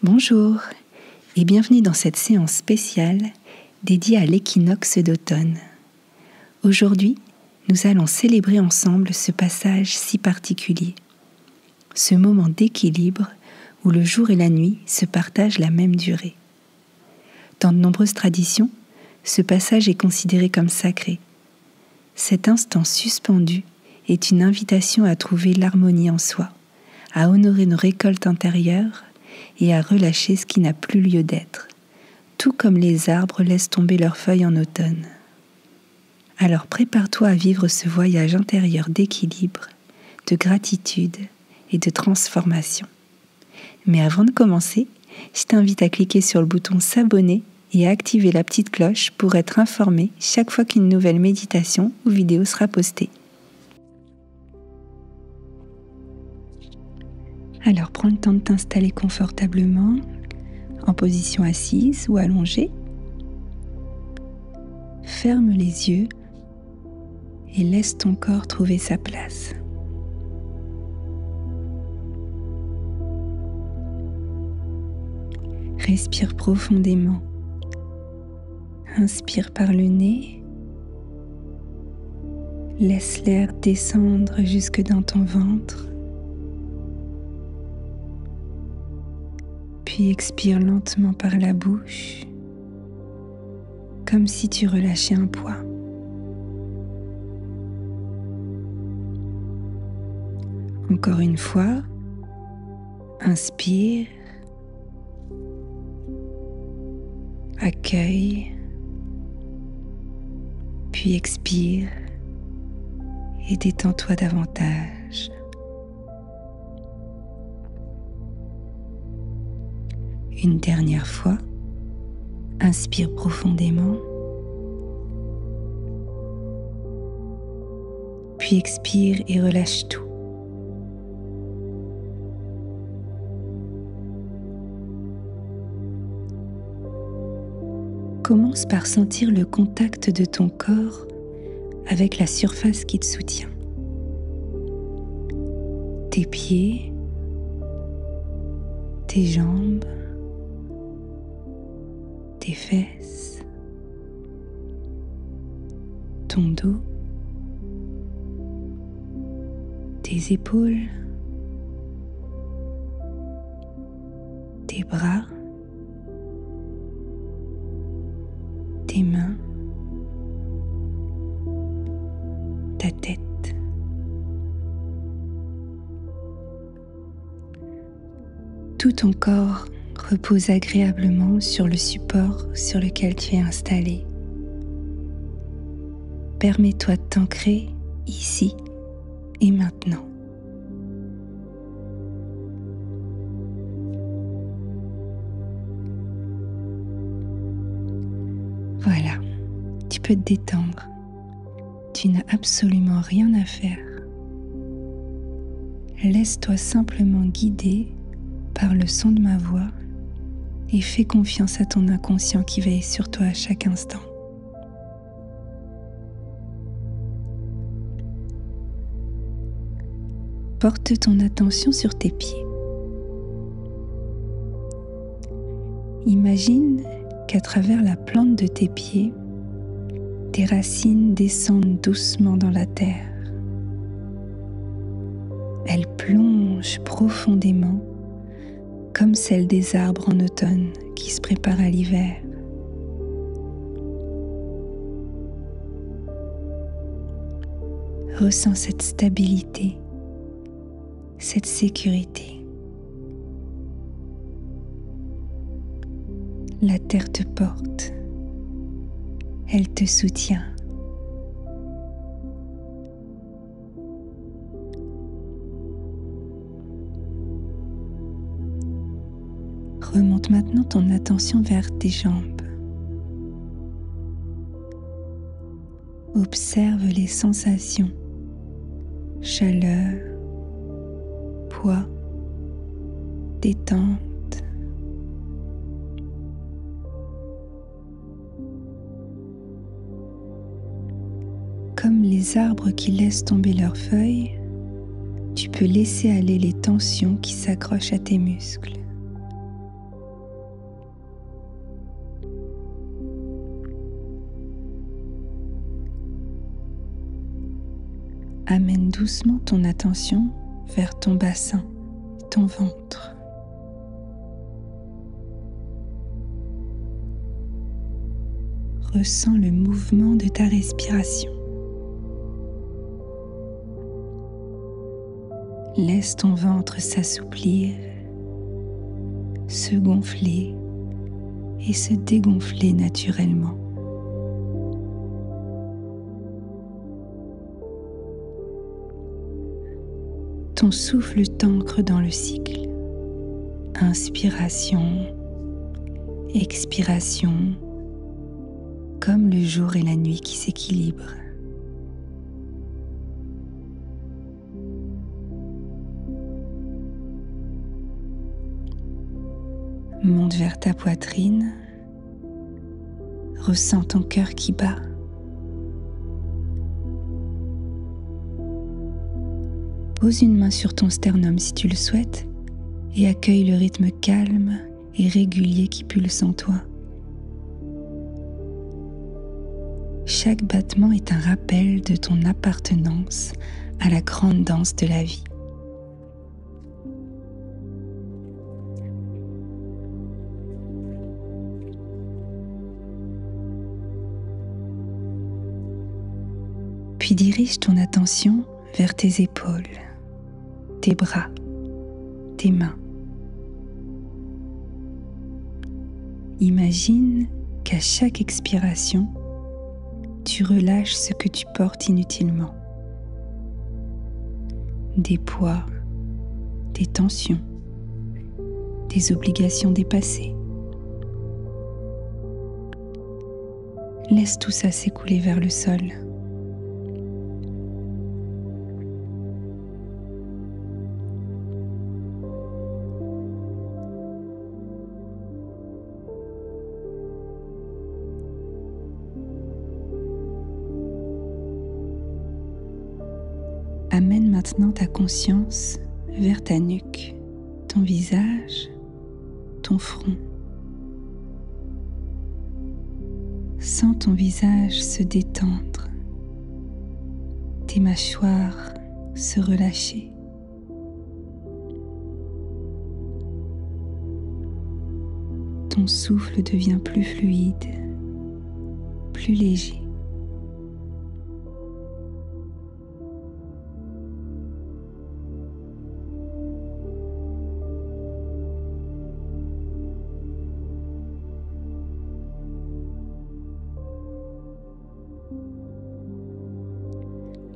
Bonjour et bienvenue dans cette séance spéciale dédiée à l'équinoxe d'automne. Aujourd'hui, nous allons célébrer ensemble ce passage si particulier, ce moment d'équilibre où le jour et la nuit se partagent la même durée. Dans de nombreuses traditions, ce passage est considéré comme sacré. Cet instant suspendu est une invitation à trouver l'harmonie en soi, à honorer nos récoltes intérieures et à relâcher ce qui n'a plus lieu d'être, tout comme les arbres laissent tomber leurs feuilles en automne. Alors prépare-toi à vivre ce voyage intérieur d'équilibre, de gratitude et de transformation. Mais avant de commencer, je t'invite à cliquer sur le bouton s'abonner et à activer la petite cloche pour être informé chaque fois qu'une nouvelle méditation ou vidéo sera postée. Alors prends le temps de t'installer confortablement, en position assise ou allongée. Ferme les yeux et laisse ton corps trouver sa place. Respire profondément. Inspire par le nez. Laisse l'air descendre jusque dans ton ventre. Puis expire lentement par la bouche, comme si tu relâchais un poids. Encore une fois, inspire, accueille, puis expire et détends-toi davantage. Une dernière fois, inspire profondément, puis expire et relâche tout. Commence par sentir le contact de ton corps avec la surface qui te soutient. Tes pieds, tes jambes, tes fesses, ton dos, tes épaules, tes bras, tes mains, ta tête. Tout ton corps repose agréablement sur le support sur lequel tu es installé. Permets-toi de t'ancrer ici et maintenant. Voilà, tu peux te détendre. Tu n'as absolument rien à faire. Laisse-toi simplement guider par le son de ma voix et fais confiance à ton inconscient qui veille sur toi à chaque instant. Porte ton attention sur tes pieds. Imagine qu'à travers la plante de tes pieds, tes racines descendent doucement dans la terre. Elles plongent profondément comme celles des arbres en automne qui se préparent à l'hiver. Ressens cette stabilité, cette sécurité. La terre te porte, elle te soutient. Remonte maintenant ton attention vers tes jambes. Observe les sensations, chaleur, poids, détente. Comme les arbres qui laissent tomber leurs feuilles, tu peux laisser aller les tensions qui s'accrochent à tes muscles. Amène doucement ton attention vers ton bassin, ton ventre. Ressens le mouvement de ta respiration. Laisse ton ventre s'assouplir, se gonfler et se dégonfler naturellement. Ton souffle t'ancre dans le cycle. Inspiration, expiration, comme le jour et la nuit qui s'équilibrent. Monte vers ta poitrine, ressens ton cœur qui bat. Pose une main sur ton sternum si tu le souhaites et accueille le rythme calme et régulier qui pulse en toi. Chaque battement est un rappel de ton appartenance à la grande danse de la vie. Puis dirige ton attention vers tes épaules, tes bras, tes mains. Imagine qu'à chaque expiration, tu relâches ce que tu portes inutilement. Des poids, des tensions, des obligations dépassées. Laisse tout ça s'écouler vers le sol. Amène maintenant ta conscience vers ta nuque, ton visage, ton front. Sens ton visage se détendre, tes mâchoires se relâcher. Ton souffle devient plus fluide, plus léger.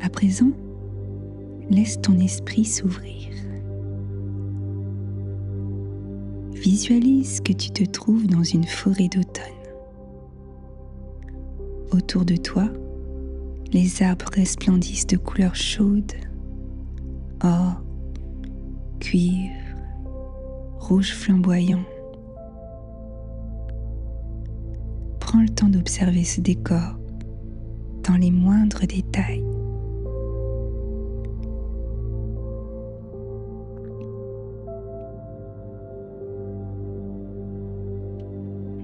À présent, laisse ton esprit s'ouvrir. Visualise que tu te trouves dans une forêt d'automne. Autour de toi, les arbres resplendissent de couleurs chaudes, or, cuivre, rouge flamboyant. Prends le temps d'observer ce décor dans les moindres détails.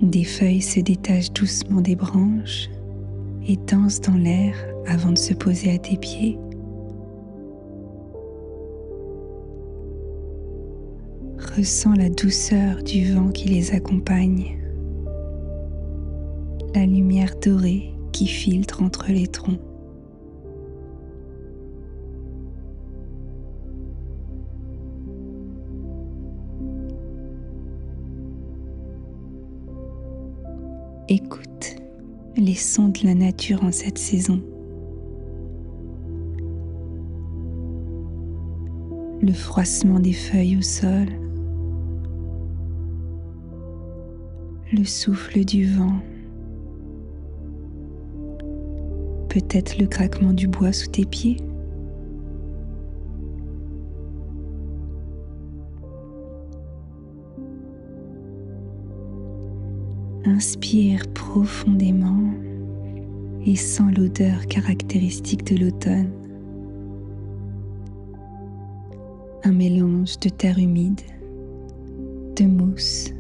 Des feuilles se détachent doucement des branches et dansent dans l'air avant de se poser à tes pieds. Ressens la douceur du vent qui les accompagne, la lumière dorée qui filtre entre les troncs. Écoute les sons de la nature en cette saison. Le froissement des feuilles au sol, le souffle du vent, peut-être le craquement du bois sous tes pieds. Inspire profondément et sens l'odeur caractéristique de l'automne. Un mélange de terre humide, de mousse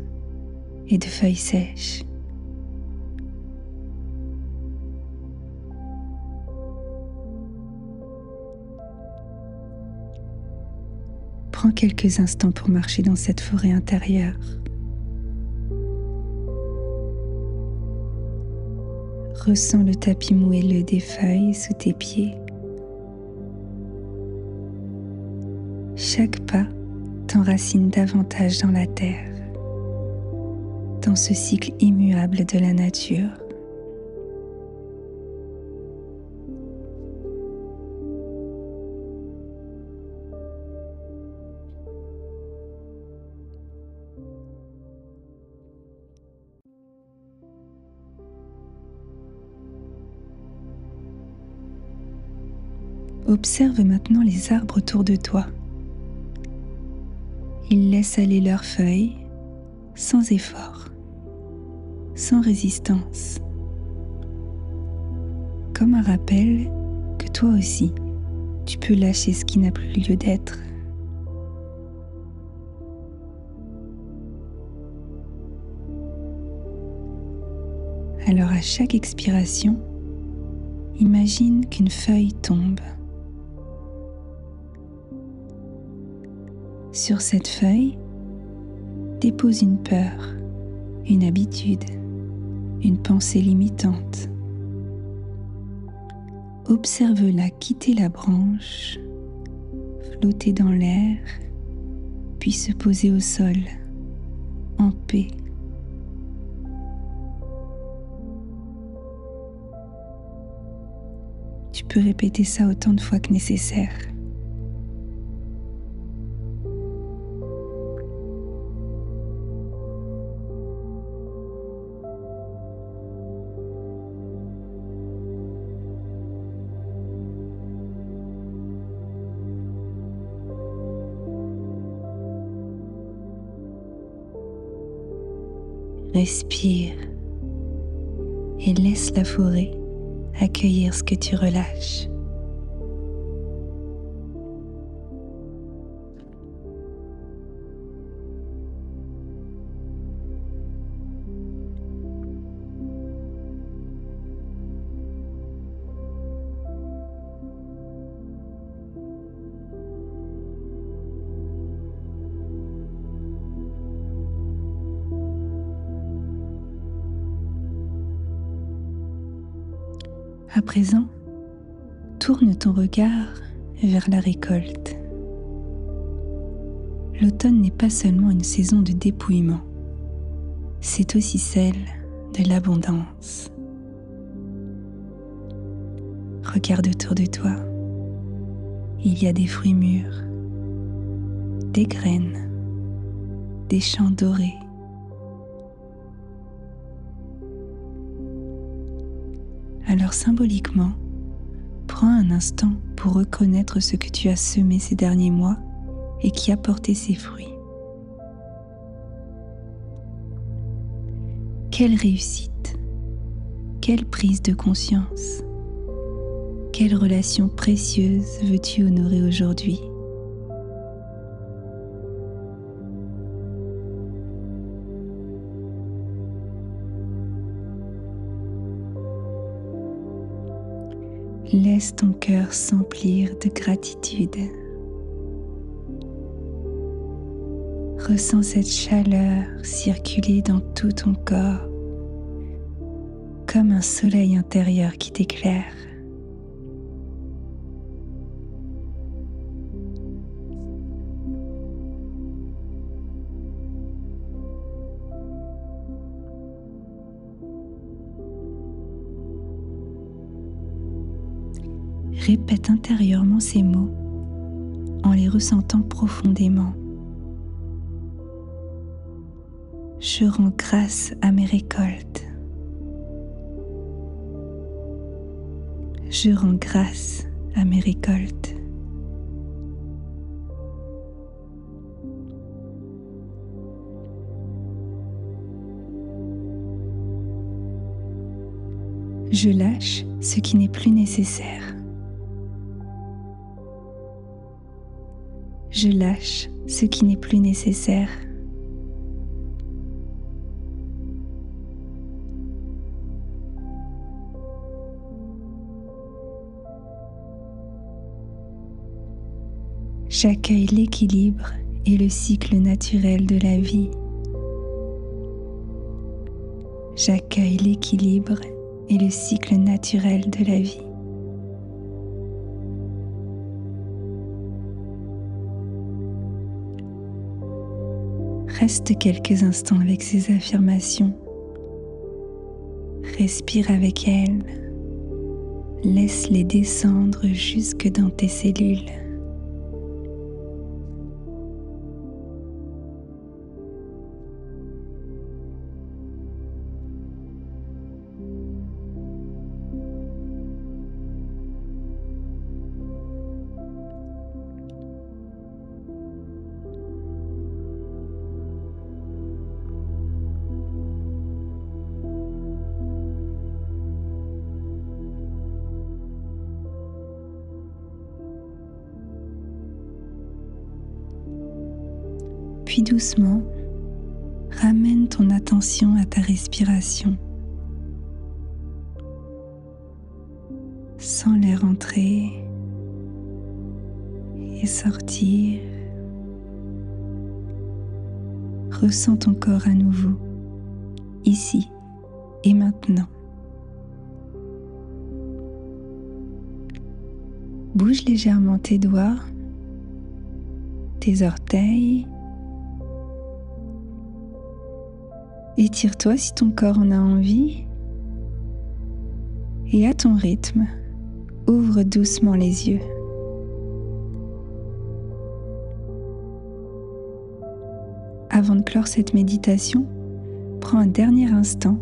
et de feuilles sèches. Prends quelques instants pour marcher dans cette forêt intérieure. Ressens le tapis moelleux des feuilles sous tes pieds. Chaque pas t'enracine davantage dans la terre, dans ce cycle immuable de la nature. Observe maintenant les arbres autour de toi. Ils laissent aller leurs feuilles sans effort, sans résistance, comme un rappel que toi aussi, tu peux lâcher ce qui n'a plus lieu d'être. Alors à chaque expiration, imagine qu'une feuille tombe. Sur cette feuille, dépose une peur, une habitude, une pensée limitante. Observe-la quitter la branche, flotter dans l'air, puis se poser au sol, en paix. Tu peux répéter ça autant de fois que nécessaire. Respire et laisse la forêt accueillir ce que tu relâches. À présent, tourne ton regard vers la récolte. L'automne n'est pas seulement une saison de dépouillement, c'est aussi celle de l'abondance. Regarde autour de toi, il y a des fruits mûrs, des graines, des champs dorés. Alors symboliquement, prends un instant pour reconnaître ce que tu as semé ces derniers mois et qui a porté ses fruits. Quelle réussite, quelle prise de conscience, quelle relation précieuse veux-tu honorer aujourd'hui ? Laisse ton cœur s'emplir de gratitude. Ressens cette chaleur circuler dans tout ton corps, comme un soleil intérieur qui t'éclaire. Répète intérieurement ces mots en les ressentant profondément. Je rends grâce à mes récoltes. Je rends grâce à mes récoltes. Je lâche ce qui n'est plus nécessaire. Je lâche ce qui n'est plus nécessaire. J'accueille l'équilibre et le cycle naturel de la vie. J'accueille l'équilibre et le cycle naturel de la vie. Reste quelques instants avec ces affirmations. Respire avec elles. Laisse-les descendre jusque dans tes cellules. Puis doucement, ramène ton attention à ta respiration. Sens l'air entrer et sortir. Ressens ton corps à nouveau, ici et maintenant. Bouge légèrement tes doigts, tes orteils. Étire-toi si ton corps en a envie. Et à ton rythme, ouvre doucement les yeux. Avant de clore cette méditation, prends un dernier instant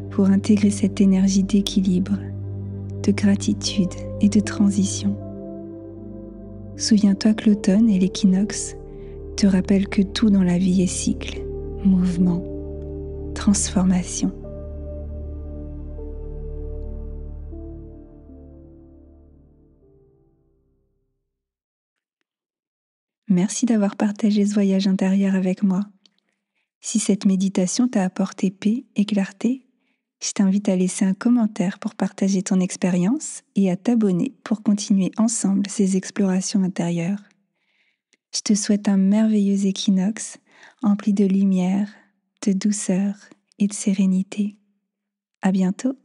pour intégrer cette énergie d'équilibre, de gratitude et de transition. Souviens-toi que l'automne et l'équinoxe te rappellent que tout dans la vie est cycle, mouvement, transformation. Merci d'avoir partagé ce voyage intérieur avec moi. Si cette méditation t'a apporté paix et clarté, je t'invite à laisser un commentaire pour partager ton expérience et à t'abonner pour continuer ensemble ces explorations intérieures. Je te souhaite un merveilleux équinoxe empli de lumière, de douceur et de sérénité. À bientôt!